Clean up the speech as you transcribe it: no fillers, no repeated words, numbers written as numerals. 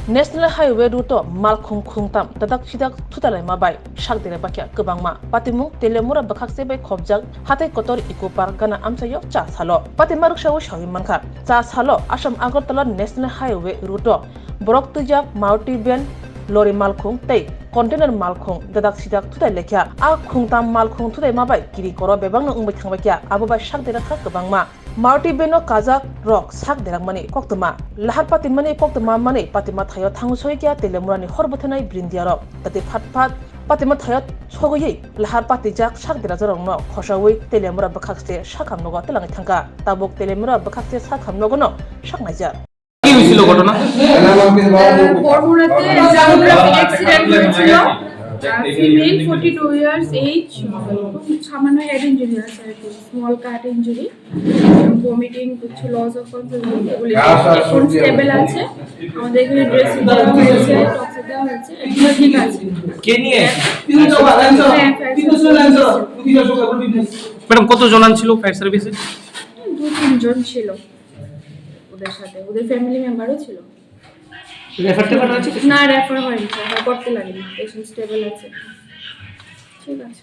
National Highway route Malkhung Khungtham Dadak Sidak Thutaikha bai sakdere bakya kobangma patimung telemura bakhakse bai khobjak Hatai Kotor Eco Park gana amsayo cha salo patima rukshawo shawi mankha cha salo Assam Agartala National Highway route borok tuja Maruti van lorry Malkhung tei container Malkhung Dadak Sidak Thutaikha a Khungtham Malkhung Thutaikha bai kiri koro bebangno ungbai thangbakya abo bai sakdere kha kobangma Maruti beno kazak rock sak derang mani koktuma lahar pati mani koktuma mani patima thayo thangusoi kya telemurani horbothanai brindiarok tati phat patima thayo chogoyei lahar pati jak sak dera jorongno khosawui telemura bakhakse sakhamnogo telangi thangka tabok telemura bakhakse sakhamnogo no saknaija কি হয়েছিল ঘটনা বড়মুড়াতে traffic accident হয়েছিল female 42 years age সামান্য head injury আছে আর কি small কাট injury vomiting কিছু loss of consciousness এগুলি এখন স্টেবল আছে আমাদের এখানে ড্রেসিং দেওয়া হয়েছে টক্সিক দেওয়া হয়েছে এখন ঠিক আছে কে নিয়ে ম্যাডাম কত জন ছিল ফায়ার সার্ভিসে 2-3 জন ছিল ওদের সাথে ওদের ফ্যামিলি মেম্বারও ছিল রেফার না রেফার হয়নি করতে লাগেনি পেশেন্ট স্টেবল আছে ঠিক আছে